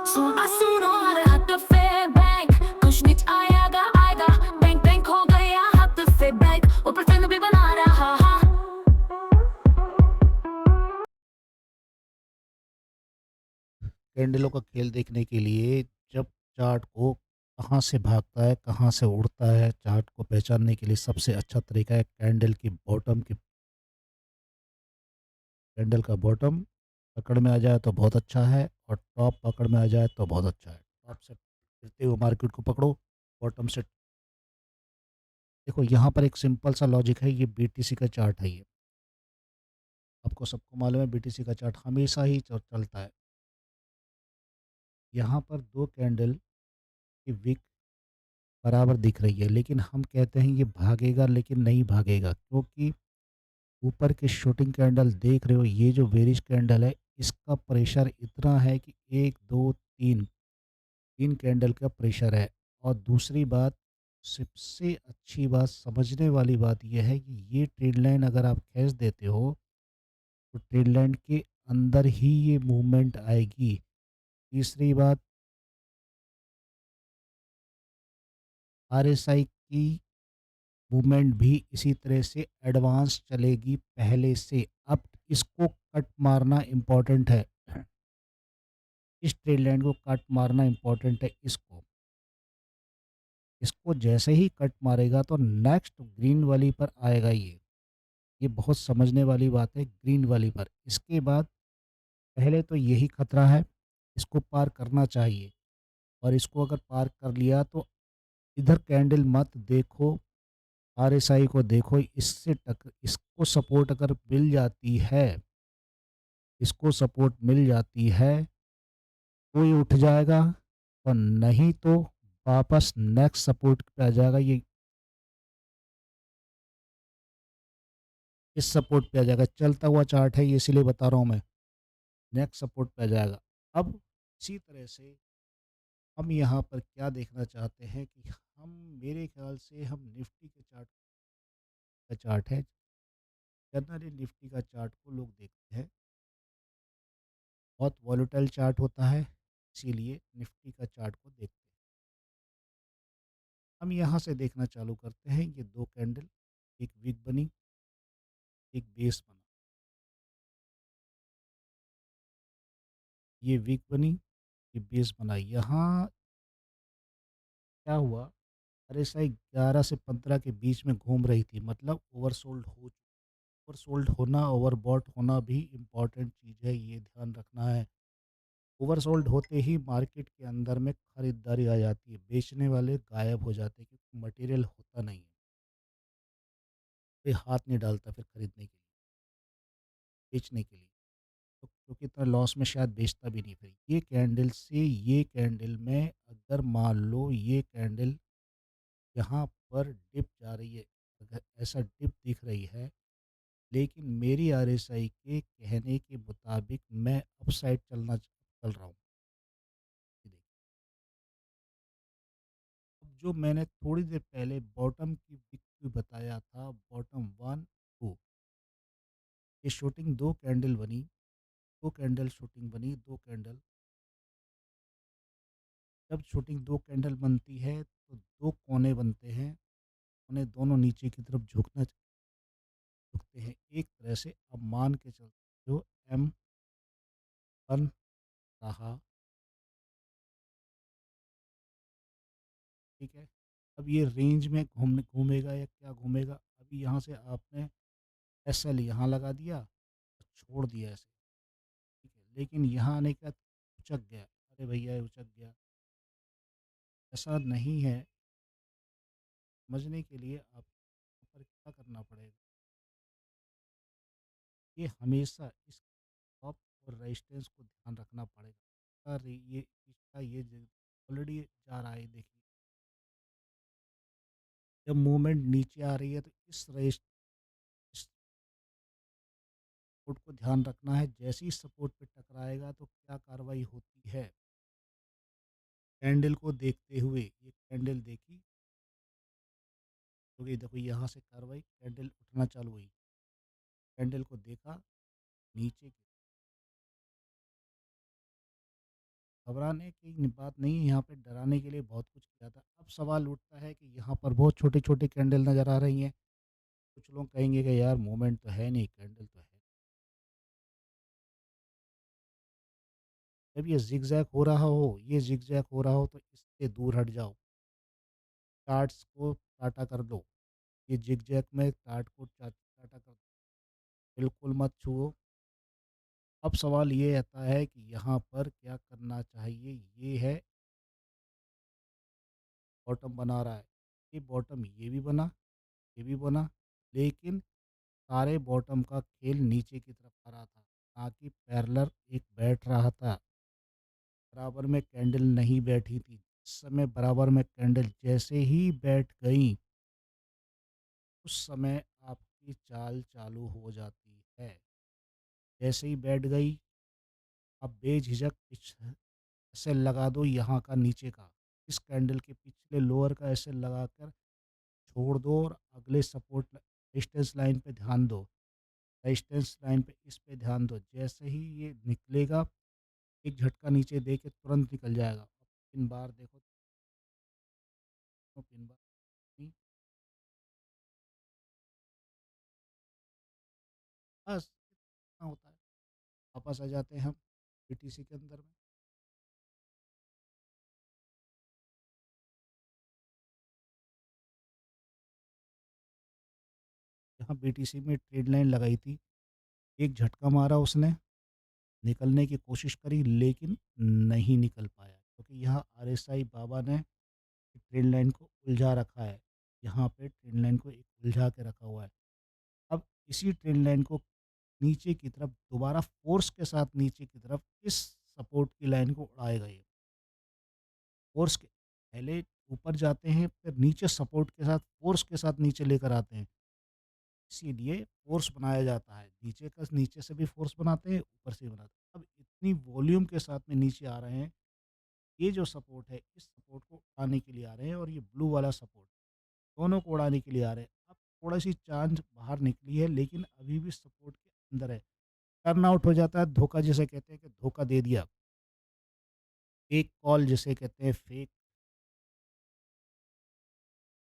सुनो हद पे बैंक कुछ नहीं आएगा आएगा बैंक बैंक हो गया हद पे बैंक ऊपर फिल्म भी बना रहा कैंडलों का खेल देखने के लिए जब चार्ट को कहाँ से भागता है, कहाँ से उड़ता है, चार्ट को पहचानने के लिए सबसे अच्छा तरीका है कैंडल का बॉटम पकड़ में आ जाए तो बहुत अच्छा है और टॉप पकड़ में आ जाए तो बहुत अच्छा है। टॉप से गिरते हुए मार्केट को पकड़ो, बॉटम से देखो। यहाँ पर एक सिंपल सा लॉजिक है, ये बीटीसी का चार्ट है ये। आपको सबको मालूम है बीटीसी का चार्ट हमेशा ही चलता है। यहाँ पर 2 कैंडल की विक बराबर दिख रही है, लेकिन हम कहते हैं ये भागेगा, लेकिन नहीं भागेगा, क्योंकि ऊपर के शूटिंग कैंडल देख रहे हो, ये जो बेरिश कैंडल है इसका प्रेशर इतना है कि 1 2 3 3 कैंडल का प्रेशर है। और दूसरी बात, सबसे अच्छी बात, समझने वाली बात यह है कि ये ट्रेड लाइन अगर आप खींच देते हो तो ट्रेड लाइन के अंदर ही ये मूवमेंट आएगी। तीसरी बात, आरएसआई की मूवमेंट भी इसी तरह से एडवांस चलेगी पहले से। अब इसको कट मारना इम्पोर्टेंट है, इस ट्रेड लाइन को कट मारना इम्पोर्टेंट है। इसको इसको जैसे ही कट मारेगा तो नेक्स्ट ग्रीन वाली पर आएगा ये बहुत समझने वाली बात है, ग्रीन वाली पर। इसके बाद पहले तो यही खतरा है, इसको पार करना चाहिए। और इसको अगर पार कर लिया तो इधर कैंडल मत देखो, आरएसआई को देखो, इसको सपोर्ट अगर मिल जाती है, इसको सपोर्ट मिल जाती है तो ये उठ जाएगा, और नहीं तो वापस नेक्स्ट सपोर्ट पे आ जाएगा। ये इस सपोर्ट पे आ जाएगा, चलता हुआ चार्ट है ये, इसीलिए बता रहा हूँ मैं। नेक्स्ट सपोर्ट पे आ जाएगा। अब इसी तरह से हम यहाँ पर क्या देखना चाहते हैं कि हम, मेरे ख्याल से हम निफ्टी के चार्ट है, जनरली निफ्टी का चार्ट को लोग देखते हैं, बहुत वॉलेटाइल चार्ट होता है, इसीलिए निफ्टी का चार्ट को देखते हैं। हम यहाँ से देखना चालू करते हैं, ये 2 कैंडल, एक विक बनी, एक बेस बना। ये विक बनी, ये बेस बना। यहाँ क्या हुआ, आरएसआई 11 से 15 के बीच में घूम रही थी, मतलब ओवरसोल्ड होना, ओवरबॉट होना भी इम्पॉर्टेंट चीज़ है, ये ध्यान रखना है। ओवरसोल्ड होते ही मार्केट के अंदर में खरीदारी आ जाती है, बेचने वाले गायब हो जाते हैं, क्योंकि मटेरियल होता नहीं है, कोई हाथ नहीं डालता फिर खरीदने के लिए, बेचने के लिए। तो क्योंकि इतना लॉस में शायद बेचता भी नहीं। फिर ये कैंडल से, ये कैंडल में अगर मान लो ये कैंडल यहाँ पर डिप जा रही है, अगर ऐसा डिप दिख रही है, लेकिन मेरी आरएसआई के कहने के मुताबिक मैं अपसाइड चल रहा हूँ। ये देखिए, अब जो मैंने थोड़ी देर पहले बॉटम की विक भी बताया था, बॉटम 1 2, ये शूटिंग 2 कैंडल बनी, 2 कैंडल शूटिंग बनी, 2 कैंडल। जब शूटिंग 2 कैंडल बनती है तो 2 कोने बनते हैं, कोने दोनों नीचे की तरफ झुकते हैं। एक तरह से अब मान के चलते हो एम बन रहा, ठीक है। अब ये रेंज में घूमेगा या क्या घूमेगा, अभी यहाँ से आपने एस एल यहाँ लगा दिया और छोड़ दिया ऐसे, ठीक है, लेकिन यहाँ आने के बाद उचक गया, अरे भैया ये उचक गया, ऐसा नहीं है। समझने के लिए आपको पर क्या करना पड़ेगा, ये हमेशा इस टॉप और रेजिस्टेंस को ध्यान रखना पड़ेगा। ये इसका ये ऑलरेडी जा रहा है, देखिए जब मूवमेंट नीचे आ रही है तो इस सपोर्ट को ध्यान रखना है। जैसे ही सपोर्ट पे टकराएगा तो क्या कार्रवाई होती है, कैंडल को देखते हुए, ये कैंडल देखी, क्योंकि देखो यहाँ से कार्रवाई, कैंडल उठना चालू हुई, कैंडल को देखा नीचे की, घबराने की बात नहीं है, यहाँ पे डराने के लिए बहुत कुछ किया था। अब सवाल उठता है कि यहाँ पर बहुत छोटी-छोटी कैंडल नज़र आ रही हैं। कुछ लोग कहेंगे कि यार मूवमेंट तो है नहीं, कैंडल तो है। जब ये ज़िगज़ैग हो रहा हो, ये ज़िगज़ैग हो रहा हो तो इससे दूर हट जाओ। चार्ट्स को टाटा कर दो। ये ज़िगज़ैग में चार्ट को टाटा कर दो। बिल्कुल मत छुओ। अब सवाल ये आता है कि यहाँ पर क्या करना चाहिए? ये है बॉटम बना रहा है। ये बॉटम ये भी बना, ये भी बना, लेकिन सारे बॉटम का खेल नीचे की तरफ आ रहा था, ना कि पैरेलल एक बैठ रहा था। बराबर में कैंडल नहीं बैठी थी। इस समय बराबर में कैंडल जैसे ही बैठ गई, उस समय आपकी चाल चालू हो जाती है। जैसे ही बैठ गई, आप बेझिझक एसएल लगा दो यहाँ का नीचे का। इस कैंडल के पिछले लोअर का एसएल लगाकर छोड़ दो और अगले सपोर्ट रेजिस्टेंस लाइन पे ध्यान दो। रेजिस्टेंस लाइन पे इस पे ध्यान दो। जैसे ही ये निकलेगा, एक झटका नीचे दे के तुरंत निकल जाएगा। अब पिन बार देखो तो पिन बार नहीं, बस इतना होता है। वापस आ जाते हैं हम बीटीसी के अंदर में। यहाँ बीटीसी में ट्रेड लाइन लगाई थी, एक झटका मारा उसने, निकलने की कोशिश करी लेकिन नहीं निकल पाया क्योंकि यहाँ आरएसआई बाबा ने ट्रेड लाइन को उलझा रखा है। यहाँ पे ट्रेड लाइन को एक उलझा के रखा हुआ है। अब इसी ट्रेड लाइन को नीचे की तरफ दोबारा फ़ोर्स के साथ नीचे की तरफ इस सपोर्ट की लाइन को उड़ाएगा ये। फ़ोर्स के पहले ऊपर जाते हैं, फिर नीचे सपोर्ट के साथ फ़ोर्स के साथ नीचे लेकर आते हैं। इसीलिए फ़ोर्स बनाया जाता है। नीचे से भी फ़ोर्स बनाते हैं, ऊपर से भी बनाते हैं। अब इतनी वॉल्यूम के साथ में नीचे आ रहे हैं, ये जो सपोर्ट है, इस सपोर्ट को उड़ाने के लिए आ रहे हैं और ये ब्लू वाला सपोर्ट, दोनों को उड़ाने के लिए आ रहे हैं। अब थोड़ी-सी चाँद बाहर निकली है, लेकिन अभी भी सपोर्ट के अंदर है। टर्न आउट हो जाता है, धोखा जिसे कहते हैं कि धोखा दे दिया। फेक कॉल जिसे कहते हैं फेक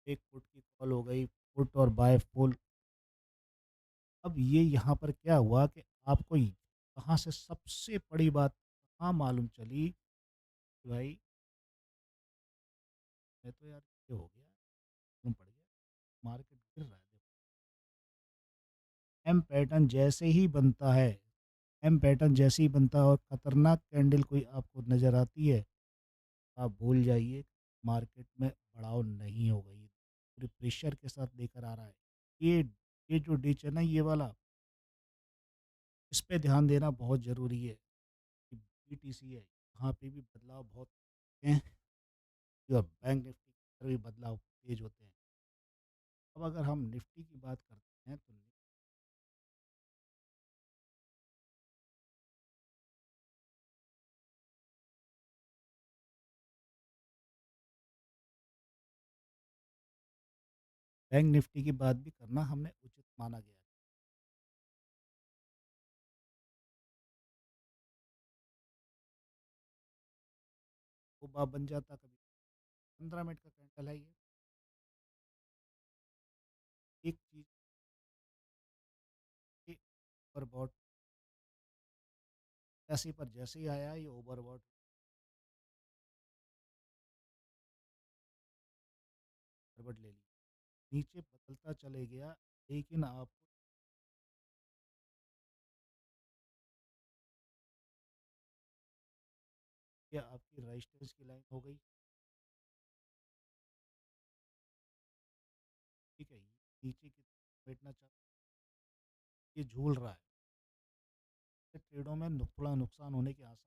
पुट की कॉल हो गई, पुट और बाय पुल। अब ये यहाँ पर क्या हुआ कि आपको कहाँ से सबसे बड़ी बात कहाँ मालूम चली कि भाई मैं तो यार ये हो गया, मालूम पड़ गया, मार्केट गिर रहा है। एम पैटर्न जैसे ही बनता है, एम पैटर्न जैसे ही बनता है और खतरनाक कैंडल कोई आपको नज़र आती है, आप भूल जाइए मार्केट में बढ़ाव नहीं होगा। ये पूरे प्रेशर के साथ लेकर आ रहा है। ये ये जो डिच है ना ये वाला, इस पे ध्यान देना बहुत ज़रूरी है कि बीटीसी है, यहाँ पे भी बदलाव बहुत हैं और बैंक निफ्टी पर भी बदलाव तेज़ होते हैं। अब अगर हम निफ्टी की बात करते हैं तो बैंक निफ्टी की बात भी करना हमने उचित माना गया है। वो बात बन जाता कभी 15 मिनट का कैंडल है ये। एक चीज़ के ओवरबॉट 80 पर जैसे ही आया ये ओवरबॉट गड़बड़ ले ली, नीचे बदलता चले गया, लेकिन आपको ये आपकी रेजिस्टेंस की लाइन हो गई, ठीक है? नीचे की तरफ बैठना चाहता है, ये झूल रहा है, ट्रेडों में थोड़ा नुकसान होने के आसार।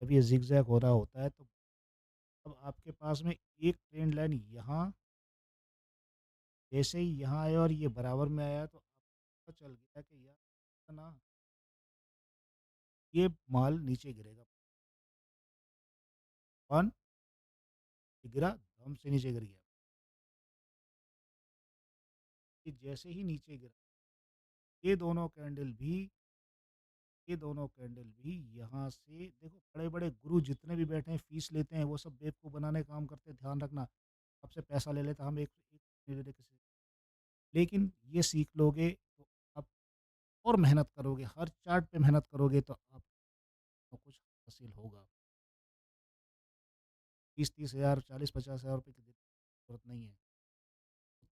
जब ये जिगजैग हो रहा होता है तो अब आपके पास में एक ट्रेंड लाइन यहाँ, जैसे ही यहाँ आया और ये बराबर में आया तो आपको पता चल गया कि यार ना ये माल नीचे गिरेगा। कौन गिरा, दम से नीचे गिर गया। कि जैसे ही नीचे गिरा, ये दोनों कैंडल भी ये दोनों कैंडल भी यहाँ से देखो, बड़े-बड़े गुरु जितने भी बैठे हैं, फीस लेते हैं, वो सब बेवकूफ़ बनाने का काम करते हैं, ध्यान रखना। आपसे पैसा ले लेता, हम एक एक नहीं लेते किसी से। लेकिन ये सीख लोगे तो आप और मेहनत करोगे, हर चार्ट पे मेहनत करोगे तो आपको कुछ हासिल होगा। 20-30 हज़ार, 40-50 हज़ार रुपए की ज़रूरत नहीं है।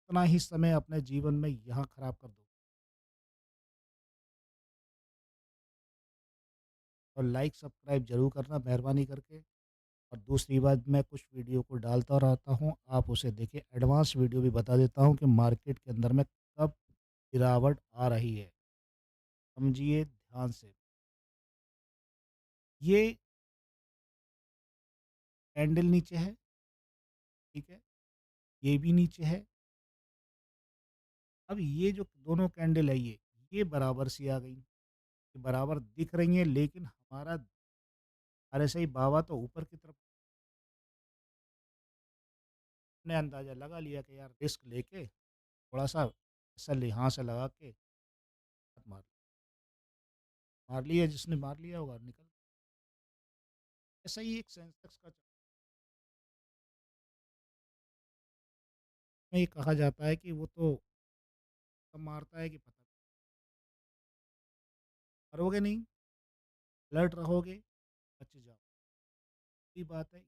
उतना ही समय अपने जीवन में यहाँ खराब कर दो। और लाइक, सब्सक्राइब ज़रूर करना मेहरबानी करके। और दूसरी बात, मैं कुछ वीडियो को डालता रहता हूँ, आप उसे देखिए। एडवांस वीडियो भी बता देता हूँ कि मार्केट के अंदर में कब गिरावट आ रही है, समझिए ध्यान से। ये कैंडल नीचे है, ठीक है? ये भी नीचे है। अब ये जो दोनों कैंडल है, ये बराबर सी आ गई। ये बराबर दिख रही हैं, लेकिन हमारा अरे सही बाबा तो ऊपर की तरफ ने अंदाज़ा लगा लिया कि यार रिस्क लेके थोड़ा-सा ऐसा यहाँ से लगा के हाथ मार लिया, जिसने मार लिया होगा निकल। ऐसा ही एक सेंसेक्स का में ये कहा जाता है कि वो तो कब मारता है कि पता नहीं। मरोगे नहीं, अलर्ट रहोगे, बच जाओ। यही बात है।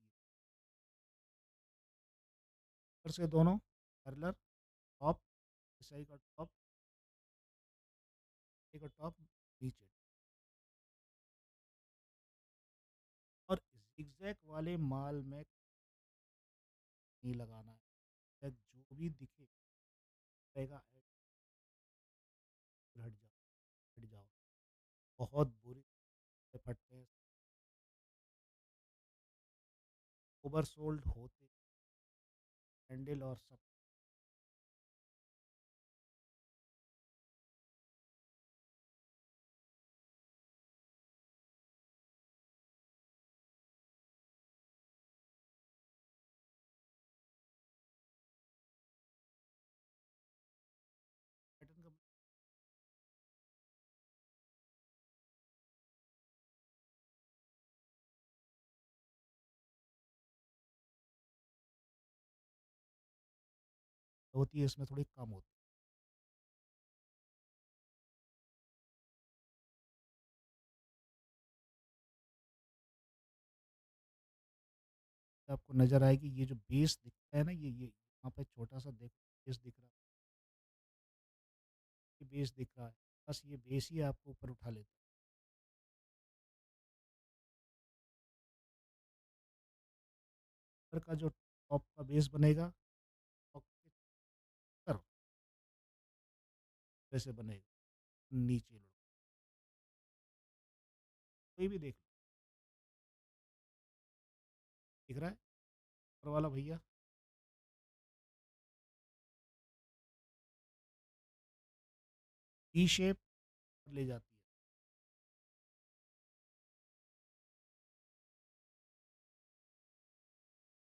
ऊपर से दोनों पैरेलल, टॉप, एसआई का टॉप, ए का टॉप नीचे। और ज़िगज़ैग वाले माल में नहीं लगाना है। जो भी दिखे रहेगा, हट जाओ, हट जाओ। बहुत बुरी तरह फटते हैं, ओवरसोल्ड होते कैंडल और सब पैटर्न का होती है, इसमें थोड़ी कम होती है। आपको नज़र आएगी ये जो बेस दिखता है ना, ये यहाँ पे छोटा-सा देखो बेस दिख रहा है, ये बेस दिख रहा है। बस ये बेस ही आपको ऊपर उठा लेता है। ऊपर का जो टॉप का बेस बनेगा, टॉप के ऊपर वैसे बनेगा, नीचे लो, कोई भी देख लो, दिख रहा है? ऊपर वाला भैया टी शेप ले जाता है।